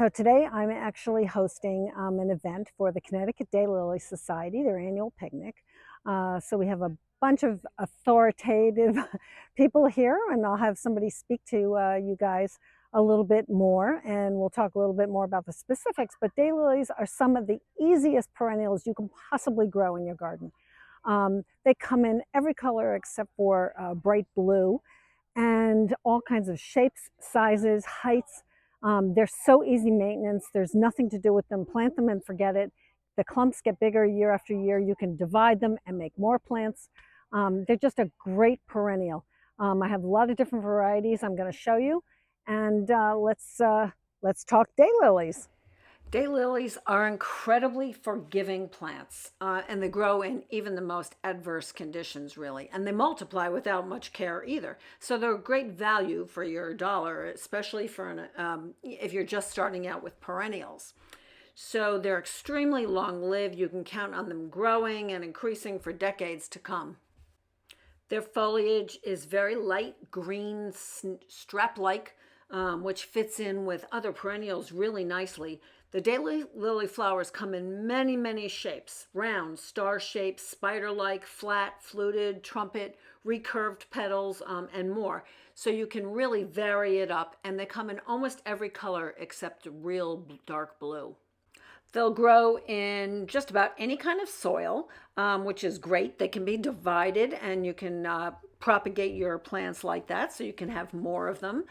So today I'm actually hosting an event for the Connecticut Daylily Society, their annual picnic. So we have a bunch of authoritative people here, and I'll have somebody speak to you guys a little bit more, and we'll talk a little bit more about the specifics. But daylilies are some of the easiest perennials you can possibly grow in your garden. They come in every color except for bright blue, and all kinds of shapes, sizes, heights. They're so easy maintenance. There's nothing to do with them. Plant them and forget it. The clumps get bigger year after year. You can divide them and make more plants. They're just a great perennial. I have a lot of different varieties I'm going to show you. And let's talk daylilies. Daylilies are incredibly forgiving plants, and they grow in even the most adverse conditions, really. And they multiply without much care either. So they're a great value for your dollar, especially for if you're just starting out with perennials. So they're extremely long-lived. You can count on them growing and increasing for decades to come. Their foliage is very light green, strap-like, which fits in with other perennials really nicely. The daylily flowers come in many, many shapes: round, star shapes, spider-like, flat, fluted, trumpet, recurved petals, and more. So you can really vary it up, and they come in almost every color except real dark blue. They'll grow in just about any kind of soil, which is great. They can be divided, and you can propagate your plants like that so you can have more of them.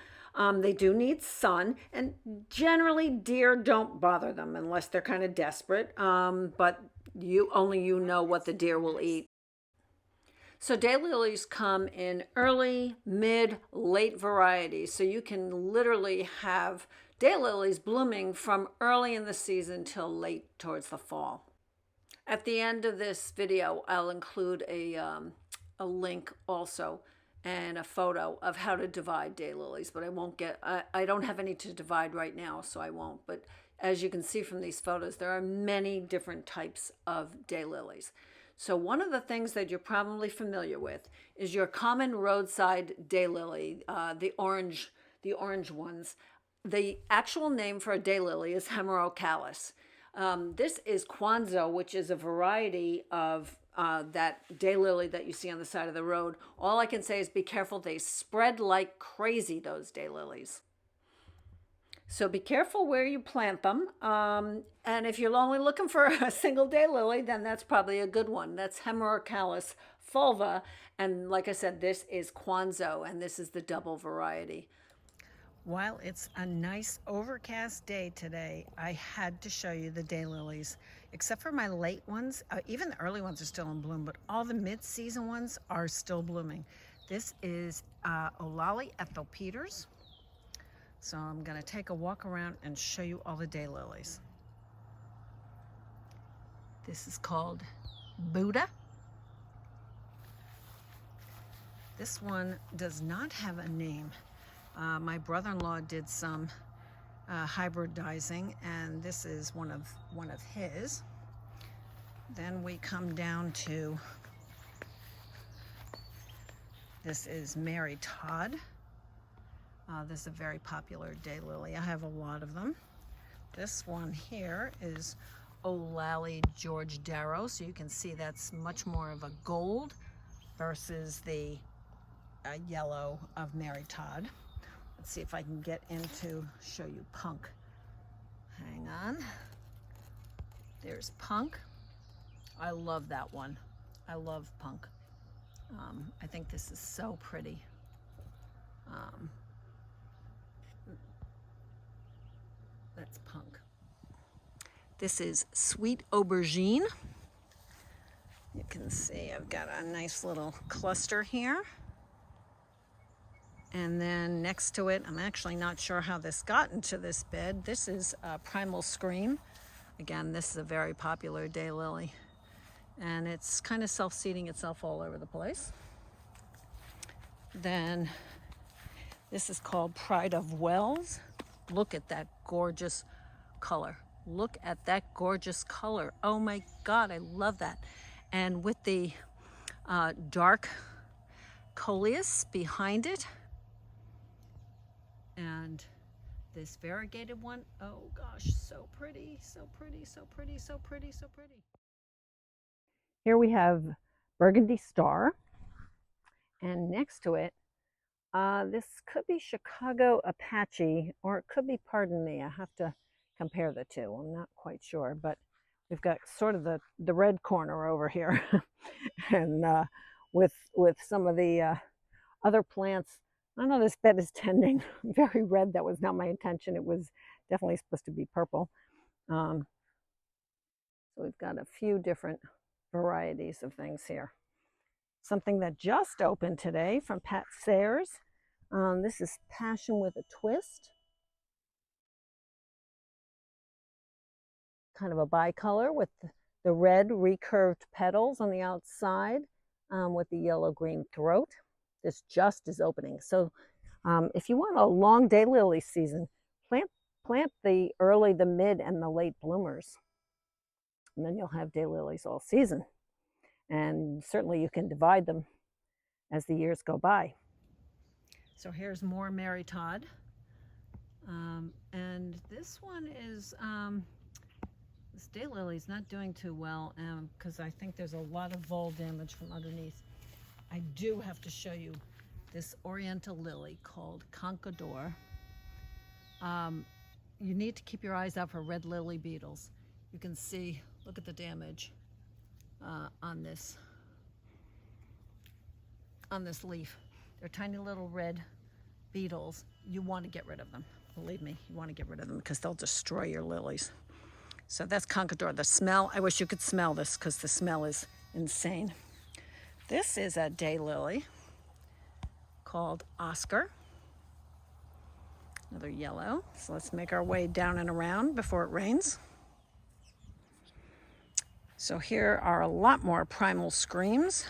They do need sun, and generally deer don't bother them unless they're kind of desperate, but you know what the deer will eat. So daylilies come in early, mid, late varieties, so you can literally have daylilies blooming from early in the season till late towards the fall. At the end of this video, I'll include a link also and a photo of how to divide daylilies, but I don't have any to divide right now, so I won't. But as you can see from these photos, there are many different types of daylilies. So one of the things that you're probably familiar with is your common roadside daylily, the orange ones. The actual name for a daylily is hemerocallis. This is Kwanzaa, which is a variety of that daylily that you see on the side of the road. All I can say is be careful. They spread like crazy, those daylilies. So be careful where you plant them. And if you're only looking for a single daylily, then that's probably a good one. That's Hemerocallis fulva. And like I said, this is Kwanzaa, and this is the double variety. While it's a nice overcast day today, I had to show you the daylilies. Except for my late ones, even the early ones are still in bloom, but all the mid-season ones are still blooming. This is Olali Ethel Peters. So I'm going to take a walk around and show you all the daylilies. This is called Buddha. This one does not have a name. My brother-in-law did some hybridizing, and this is one of his. Then we come down to, this is Mary Todd. This is a very popular daylily. I have a lot of them. This one here is Olali George Darrow. So you can see that's much more of a gold versus the yellow of Mary Todd. Let's see if I can get into show you Punk. Hang on. There's Punk. I love that one. I love Punk. I think this is so pretty. That's Punk. This is Sweet Aubergine. You can see I've got a nice little cluster here. And then next to it, I'm actually not sure how this got into this bed. This is Primal Scream. Again, this is a very popular daylily. And it's kind of self-seeding itself all over the place. Then this is called Pride of Wells. Look at that gorgeous color. Look at that gorgeous color. Oh my God, I love that. And with the dark coleus behind it, and this variegated one. Oh gosh, so pretty, so pretty, so pretty, so pretty, so pretty. Here we have Burgundy Star, and next to it, this could be Chicago Apache, or it could be Pardon Me. I have to compare the two. I'm not quite sure, but we've got sort of the red corner over here, and with some of the other plants. I know this bed is tending very red. That was not my intention. It was definitely supposed to be purple. So we've got a few different varieties of things here. Something that just opened today from Pat Sayers. This is Passion with a Twist. Kind of a bicolor with the red recurved petals on the outside with the yellow-green throat. This just is opening. So if you want a long daylily season, plant the early, the mid, and the late bloomers. And then you'll have daylilies all season. And certainly you can divide them as the years go by. So here's more Mary Todd. And this one is, this daylily's not doing too well because I think there's a lot of vole damage from underneath. I do have to show you this oriental lily called Conquador. You need to keep your eyes out for red lily beetles. You can see, look at the damage on this leaf. They're tiny little red beetles. You want to get rid of them. Believe me, you want to get rid of them because they'll destroy your lilies. So that's Conquador. The smell, I wish you could smell this because the smell is insane. This is a daylily called Oscar. Another yellow. So let's make our way down and around before it rains. So here are a lot more primal screams.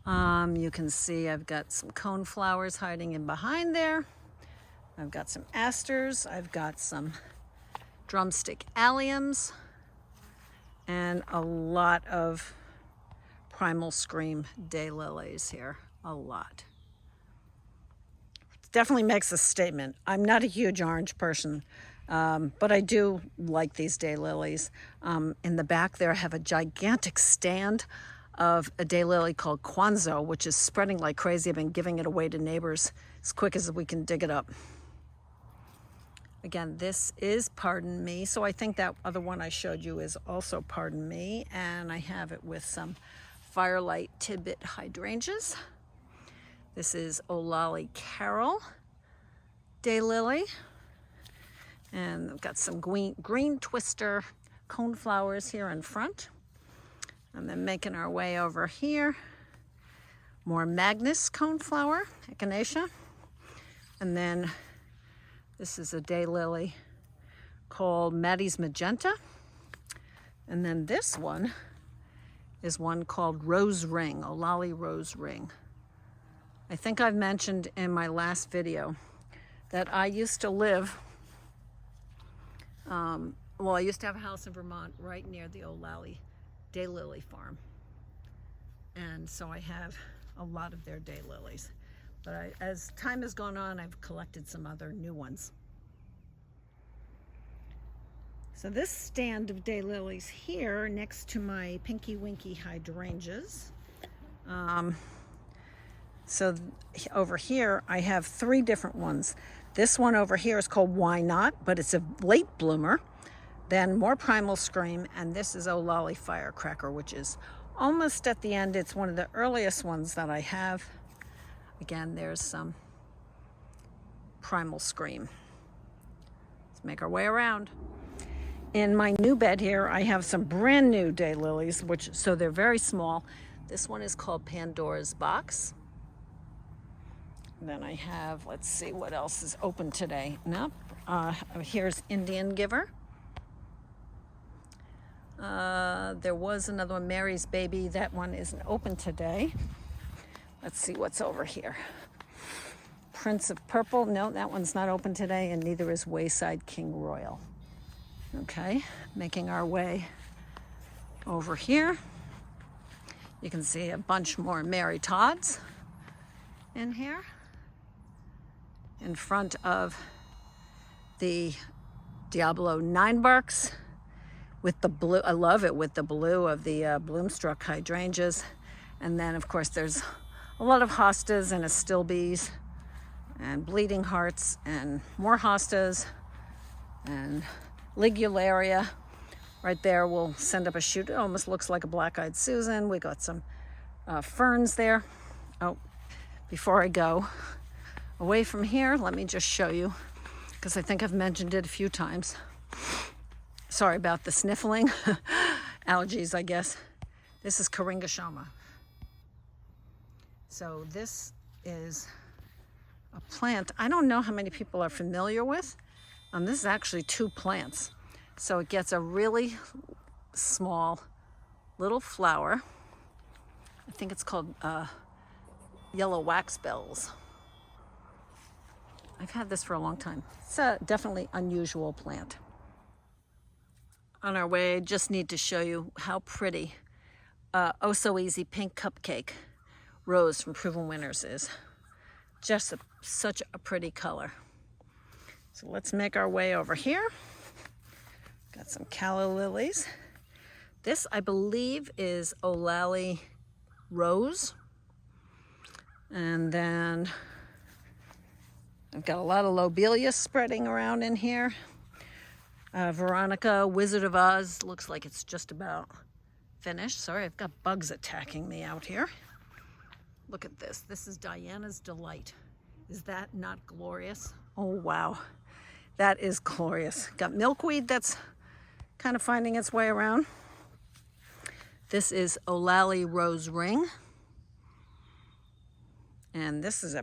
You can see I've got some cone flowers hiding in behind there. I've got some asters. I've got some drumstick alliums and a lot of primal scream daylilies here. A lot. It definitely makes a statement. I'm not a huge orange person, but I do like these daylilies. In the back there I have a gigantic stand of a daylily called Kwanzo, which is spreading like crazy. I've been giving it away to neighbors as quick as we can dig it up. Again, this is Pardon Me, so I think that other one I showed you is also Pardon Me, and I have it with some Firelight Tidbit hydrangeas. This is Olali Carol daylily, and I've got some green twister coneflowers here in front. And then making our way over here, more Magnus coneflower, echinacea, and then this is a daylily called Maddie's Magenta. And then this one is one called Rose Ring, Olali Rose Ring. I think I've mentioned in my last video that I used to live, I used to have a house in Vermont right near the Olali daylily farm. And so I have a lot of their daylilies. But as time has gone on, I've collected some other new ones. So this stand of daylilies here next to my Pinky Winky hydrangeas. So over here I have 3 different ones. This one over here is called Why Not, but it's a late bloomer. Then more Primal Scream, and this is Olali Firecracker, which is almost at the end. It's one of the earliest ones that I have. Again, there's some Primal Scream. Let's make our way around. In my new bed here, I have some brand new daylilies, so they're very small. This one is called Pandora's Box. And then I have, let's see what else is open today. Nope. Here's Indian Giver. There was another one, Mary's Baby. That one isn't open today. Let's see what's over here. Prince of Purple. No, that one's not open today, and neither is Wayside King Royal. Okay, making our way over here. You can see a bunch more Mary Todds in here. In front of the Diablo 9 barks with the blue. I love it with the blue of the bloomstruck hydrangeas. And then of course there's a lot of hostas and astilbes and bleeding hearts and more hostas and ligularia. Right there will send up a shoot. It almost looks like a black-eyed Susan. We got some ferns there. Oh, before I go away from here, let me just show you, because I think I've mentioned it a few times. Sorry about the sniffling. Allergies, I guess. This is Koringa Shoma. So this is a plant I don't know how many people are familiar with. This is actually 2 plants. So it gets a really small little flower. I think it's called yellow wax bells. I've had this for a long time. It's a definitely unusual plant. On our way, I just need to show you how pretty Oh So Easy Pink Cupcake Rose from Proven Winners is. Just such a pretty color. So let's make our way over here. Got some calla lilies. This, I believe, is Eulalie Rose. And then I've got a lot of lobelia spreading around in here. Veronica, Wizard of Oz, looks like it's just about finished. Sorry, I've got bugs attacking me out here. Look at this. This is Diana's Delight. Is that not glorious? Oh, wow. That is glorious. Got milkweed that's kind of finding its way around. This is Eulalie Rose Ring. And this is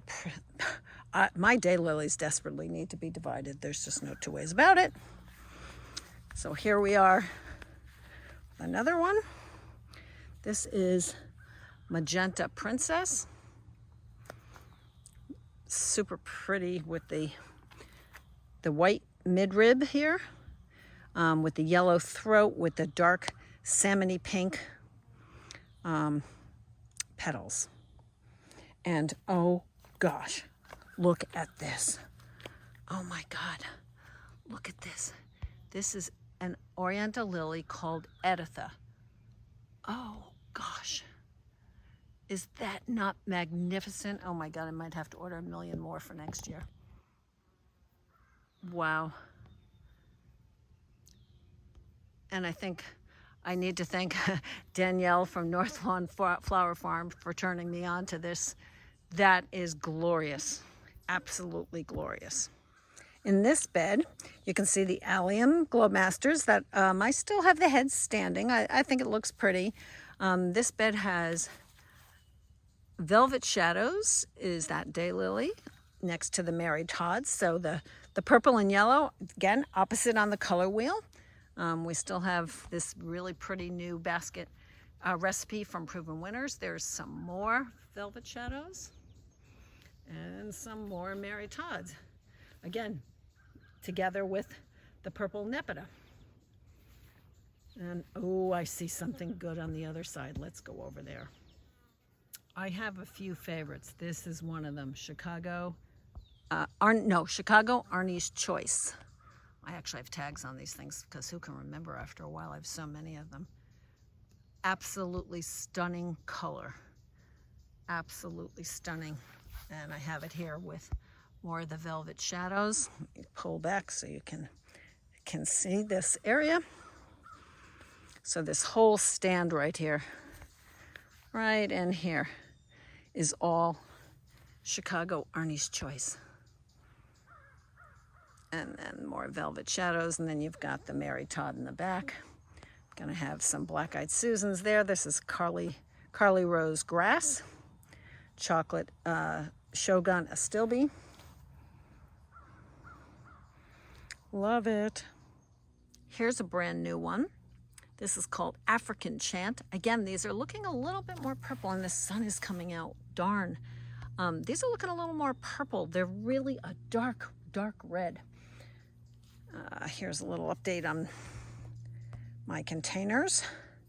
my daylilies desperately need to be divided. There's just no 2 ways about it. So here we are with another one. This is Magenta Princess. Super pretty with the white midrib here, with the yellow throat, with the dark salmony pink petals. And oh gosh, look at this. Oh my God, look at this. This is an oriental lily called Editha. Oh gosh, is that not magnificent? Oh my God, I might have to order 1 million more for next year. Wow. And I think I need to thank Danielle from North Lawn Flower Farm for turning me on to this. That is glorious, absolutely glorious. In this bed, you can see the Allium Glowmasters that I still have the heads standing. I think it looks pretty. This bed has Velvet Shadows, is that Daylily, next to the Mary Todd. So the purple and yellow, again, opposite on the color wheel. We still have this really pretty new basket recipe from Proven Winners. There's some more Velvet Shadows and some more Mary Todds. Again, together with the purple Nepeta. And oh, I see something good on the other side. Let's go over there. I have a few favorites. This is one of them, Chicago Arnie's Choice. I actually have tags on these things because who can remember after a while? I have so many of them. Absolutely stunning color. Absolutely stunning. And I have it here with more of the Velvet Shadows. Let me pull back so you can see this area. So this whole stand right here, right in here, is all Chicago Arnie's Choice. And then more Velvet Shadows, and then you've got the Mary Todd in the back. I'm gonna have some Black-Eyed Susans there. This is Carly Rose Grass, Chocolate Shogun Astilbe. Love it. Here's a brand new one. This is called African Chant. Again, these are looking a little bit more purple, and the sun is coming out. Darn. These are looking a little more purple. They're really a dark red. Here's a little update on my containers,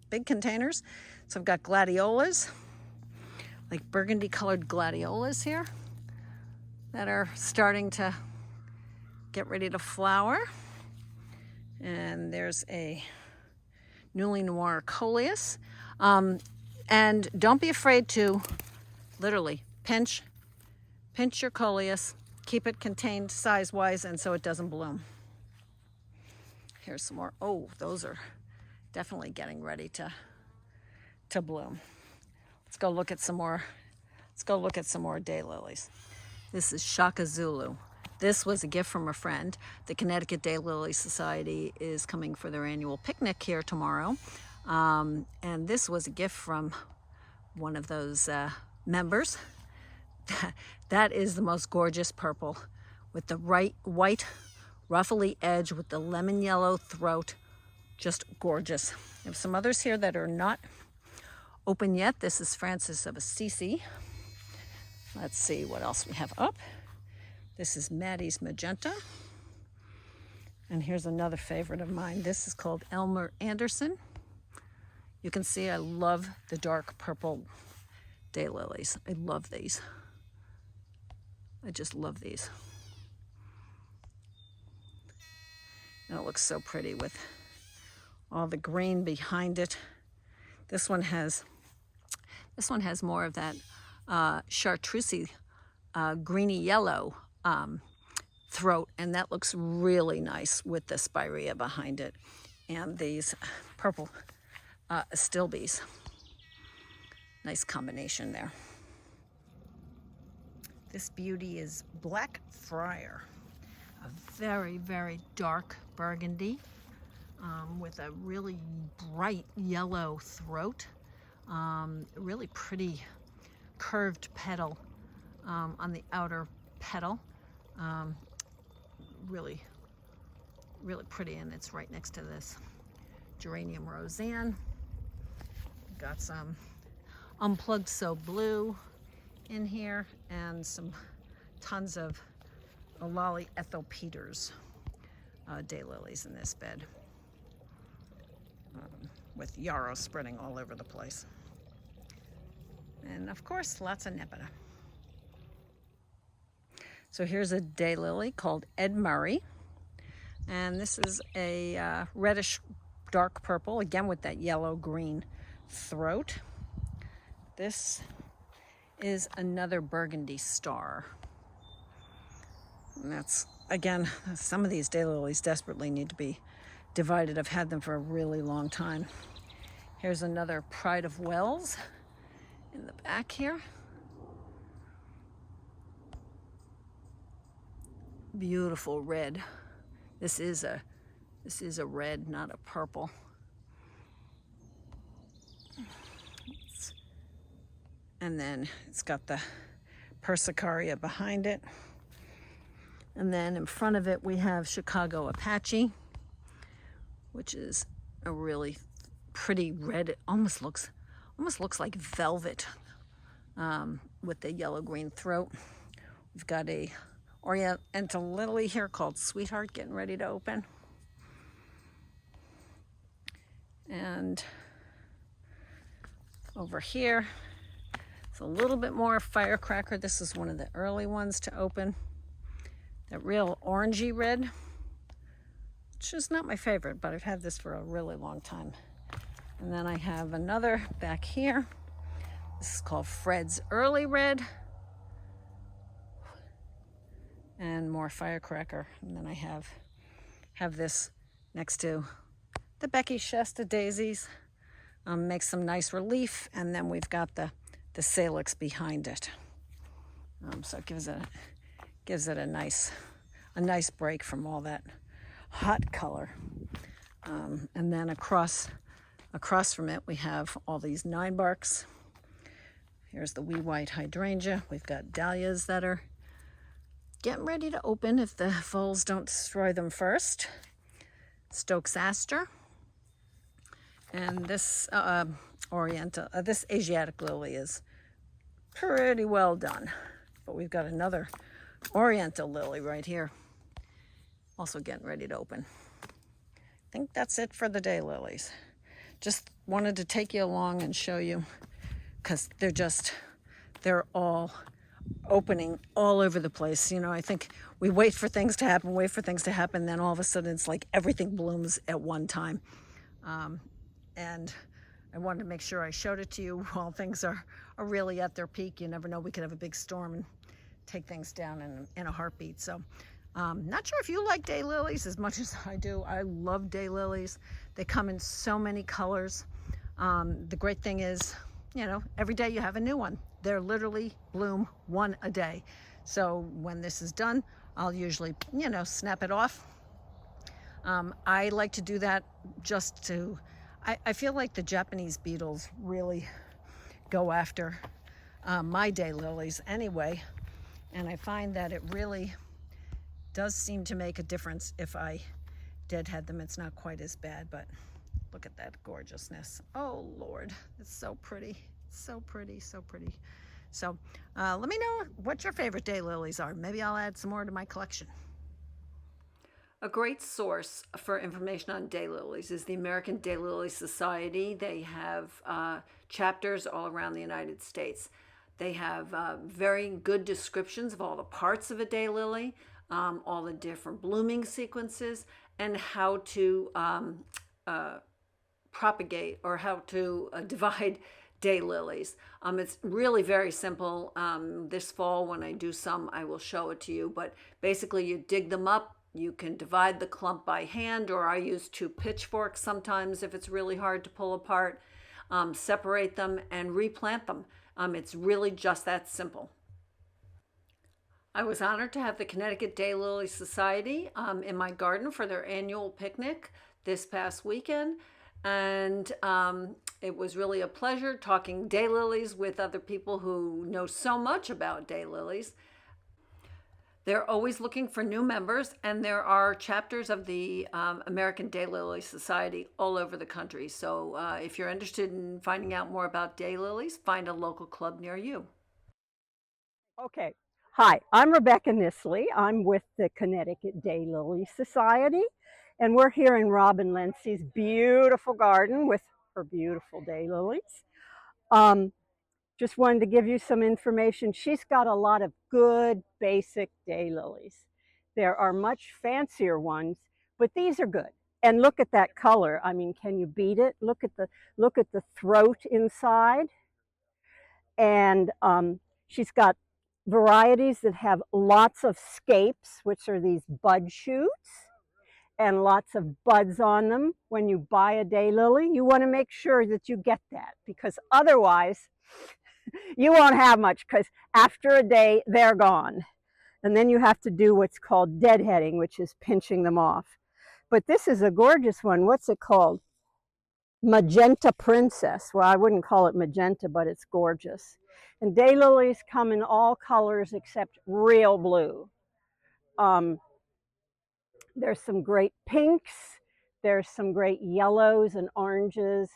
big containers. So I've got gladiolas, like burgundy colored gladiolas here that are starting to get ready to flower. And there's a Newly Noir coleus. And don't be afraid to literally pinch your coleus, keep it contained size-wise, and so it doesn't bloom. Here's some more. Oh, those are definitely getting ready to bloom. Let's go look at some more. Let's go look at some more daylilies. This is Shaka Zulu. This was a gift from a friend. The Connecticut Daylily Society is coming for their annual picnic here tomorrow. And this was a gift from one of those members. That is the most gorgeous purple with the white ruffly edge with the lemon yellow throat. Just gorgeous. I have some others here that are not open yet. This is Francis of Assisi. Let's see what else we have up. This is Maddie's Magenta. And here's another favorite of mine. This is called Elmer Anderson. You can see I love the dark purple daylilies. I love these. I just love these. And it looks so pretty with all the green behind it. This one has more of that chartreusey greeny yellow throat, and that looks really nice with the spirea behind it and these purple astilbes. Nice combination there. This beauty is Black Friar, a very, very dark burgundy with a really bright yellow throat. Really pretty curved petal on the outer petal. Really, really pretty, and it's right next to this geranium roseanne. Got some unplugged so blue in here, and some tons of Lolly Ethel Peters daylilies in this bed, with yarrow spreading all over the place. And of course, lots of nepeta. So here's a daylily called Ed Murray. And this is a reddish dark purple, again with that yellow-green throat. This is another Burgundy Star. And that's, again, some of these daylilies desperately need to be divided. I've had them for a really long time. Here's another Pride of Wells in the back here. Beautiful red. This is a red, not a purple. And then it's got the Persicaria behind it. And then in front of it we have Chicago Apache, which is a really pretty red. It almost looks like velvet with the yellow-green throat. We've got a Oriental lily here called Sweetheart getting ready to open. And over here, it's a little bit more firecracker. This is one of the early ones to open. That real orangey red, which is not my favorite, but I've had this for a really long time. And then I have another back here. This is called Fred's Early Red. And more firecracker. And then I have this next to the Becky Shasta daisies. Makes some nice relief, and then we've got the salix behind it. So it gives it a nice break from all that hot color. And then across from it we have all these 9-barks. Here's the wee white hydrangea. We've got dahlias that are getting ready to open if the voles don't destroy them first. Stokes aster. And this this Asiatic lily is pretty well done. But we've got another Oriental lily right here, also getting ready to open. I think that's it for the daylilies. Just wanted to take you along and show you, because they're all opening all over the place. You know, I think we wait for things to happen, then all of a sudden it's like everything blooms at one time. And I wanted to make sure I showed it to you while things are really at their peak. You never know, we could have a big storm and take things down in a heartbeat. So not sure if you like daylilies as much as I do. I love daylilies. They come in so many colors. The great thing is, you know, every day you have a new one. They're literally bloom one a day. So when this is done, I'll usually, you know, snap it off. I like to do that just to, I feel like the Japanese beetles really go after my daylilies anyway. And I find that it really does seem to make a difference if I deadhead them. It's not quite as bad, but look at that gorgeousness. Oh Lord, it's so pretty. So pretty, so pretty. So let me know what your favorite daylilies are. Maybe I'll add some more to my collection. A great source for information on daylilies is the American Daylily Society. They have chapters all around the United States. They have very good descriptions of all the parts of a daylily, all the different blooming sequences, and how to propagate or how to divide daylilies. It's really very simple. This fall when I do some, I will show it to you, but basically you dig them up. You can divide the clump by hand, or I use 2 pitchforks sometimes if it's really hard to pull apart. Separate them and replant them. It's really just that simple. I was honored to have the Connecticut Daylily Society in my garden for their annual picnic this past weekend. And it was really a pleasure talking daylilies with other people who know so much about daylilies. They're always looking for new members, and there are chapters of the American Daylily Society all over the country. So if you're interested in finding out more about daylilies, find a local club near you. Okay. Hi, I'm Rebecca Nisley. I'm with the Connecticut Daylily Society, and we're here in Robin Lencey's beautiful garden with her beautiful daylilies. Just wanted to give you some information. She's got a lot of good basic daylilies. There are much fancier ones, but these are good. And look at that color. I mean, can you beat it? Look at the throat inside. And she's got varieties that have lots of scapes, which are these bud shoots, and lots of buds on them. When you buy a daylily, you want to make sure that you get that, because otherwise you won't have much, because after a day they're gone. And then you have to do what's called deadheading, which is pinching them off. But this is a gorgeous one. What's it called? Magenta Princess. Well, I wouldn't call it magenta, but it's gorgeous. And daylilies come in all colors except real blue. There's some great pinks. There's some great yellows and oranges.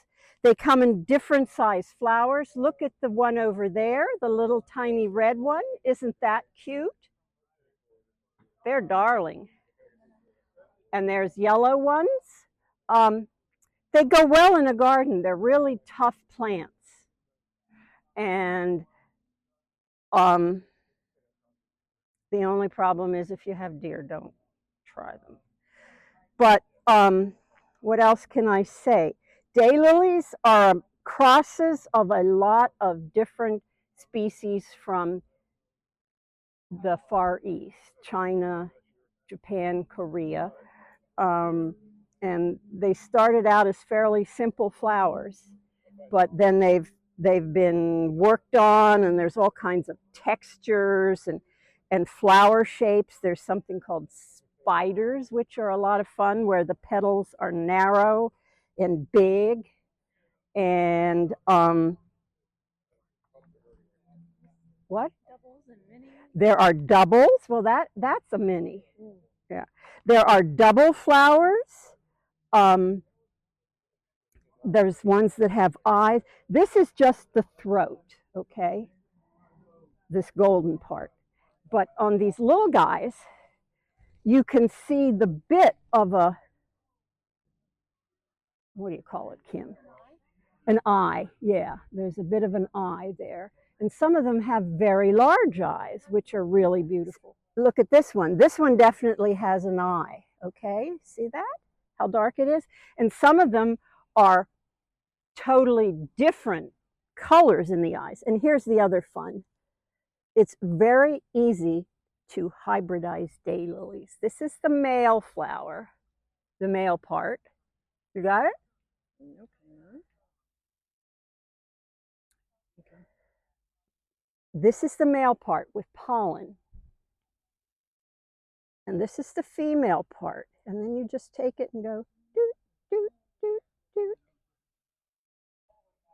They come in different size flowers. Look at the one over there, the little tiny red one. Isn't that cute? They're darling. And there's yellow ones. They go well in a garden. They're really tough plants. And the only problem is if you have deer, don't try them. But what else can I say? Daylilies are crosses of a lot of different species from the Far East, China, Japan, Korea. And they started out as fairly simple flowers, but then they've been worked on, and there's all kinds of textures and flower shapes. There's something called spiders, which are a lot of fun, where the petals are narrow and big. And what? Doubles and minis. There are doubles. Well, that's a mini. Yeah. There are double flowers. There's ones that have eyes. This is just the throat, okay? This golden part. But on these little guys, you can see the bit of a, what do you call it, Kim? An eye, yeah. There's a bit of an eye there. And some of them have very large eyes, which are really beautiful. Look at this one. This one definitely has an eye, okay? See that? How dark it is? And some of them are totally different colors in the eyes. And here's the other fun. It's very easy to hybridize daylilies. This is the male flower, the male part. You got it? Okay. This is the male part with pollen. And this is the female part. And then you just take it and go, doot, doot, doot, doot.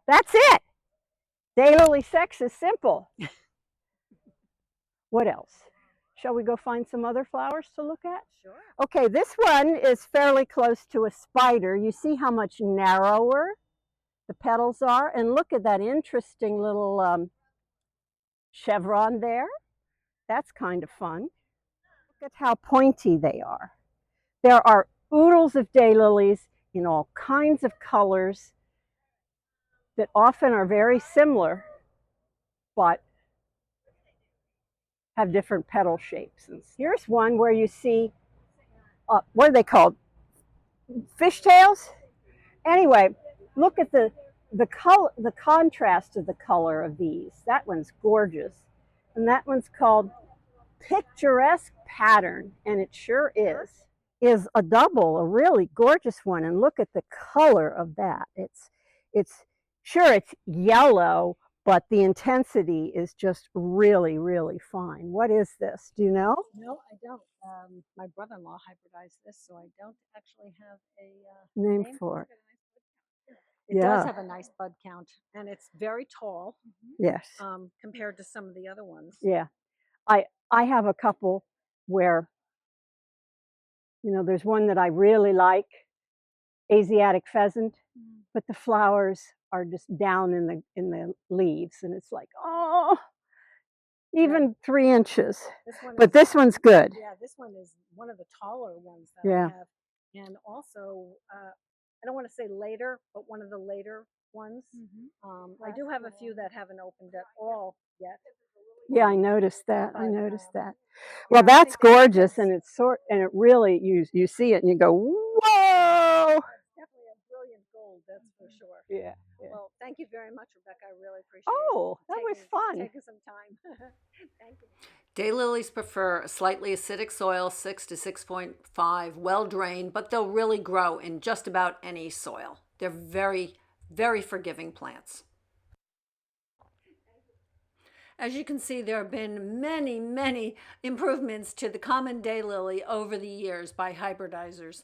That's it. Daylily sex is simple. What else? Shall we go find some other flowers to look at? Sure. Okay, this one is fairly close to a spider. You see how much narrower the petals are? And look at that interesting little chevron there. That's kind of fun. Look at how pointy they are. There are oodles of daylilies in all kinds of colors that often are very similar, but have different petal shapes. And here's one where you see, what are they called? Fishtails? Anyway, look at the color, the contrast of the color of these. That one's gorgeous. And that one's called Picturesque Pattern, and it sure is a double, a really gorgeous one. And look at the color of that. It's yellow, but the intensity is just really, really fine. What is this? Do you know? No, I don't. My brother-in-law hybridized this, so I don't actually have a Name for it. It does have a nice bud count, and it's very tall. Yes. Compared to some of the other ones. Yeah. I have a couple where, you know, there's one that I really like, Asiatic pheasant, but the flowers are just down in the leaves, and it's like, oh, even 3 inches. But this one's good. Yeah, this one is one of the taller ones that I have, and also I don't want to say later, but one of the later ones. I do have a few that haven't opened at all yet. Yeah, I noticed that. I noticed that. Well, that's gorgeous, and it's it really, you see it and you go, whoa! Definitely a brilliant gold, that's for sure. Yeah. Well, thank you very much, Rebecca. I really appreciate it. Oh, that was fun. Taking some time. Thank you. Daylilies prefer a slightly acidic soil, 6 to 6.5, well drained, but they'll really grow in just about any soil. They're very, very forgiving plants. As you can see, there have been many, many improvements to the common daylily over the years by hybridizers.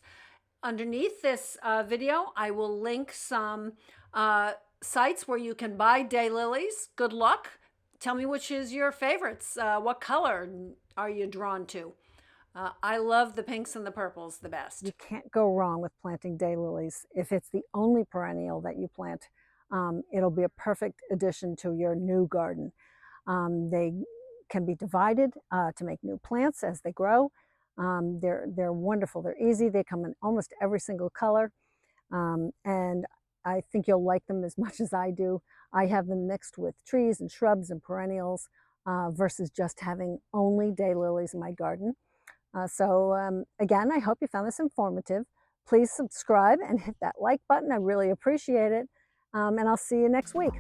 Underneath this video, I will link some sites where you can buy daylilies. Good luck. Tell me which is your favorites. What color are you drawn to? I love the pinks and the purples the best. You can't go wrong with planting daylilies. If it's the only perennial that you plant, it'll be a perfect addition to your new garden. They can be divided to make new plants as they grow. They're wonderful. They're easy. They come in almost every single color. And I think you'll like them as much as I do. I have them mixed with trees and shrubs and perennials versus just having only daylilies in my garden. Again, I hope you found this informative. Please subscribe and hit that like button. I really appreciate it. And I'll see you next week.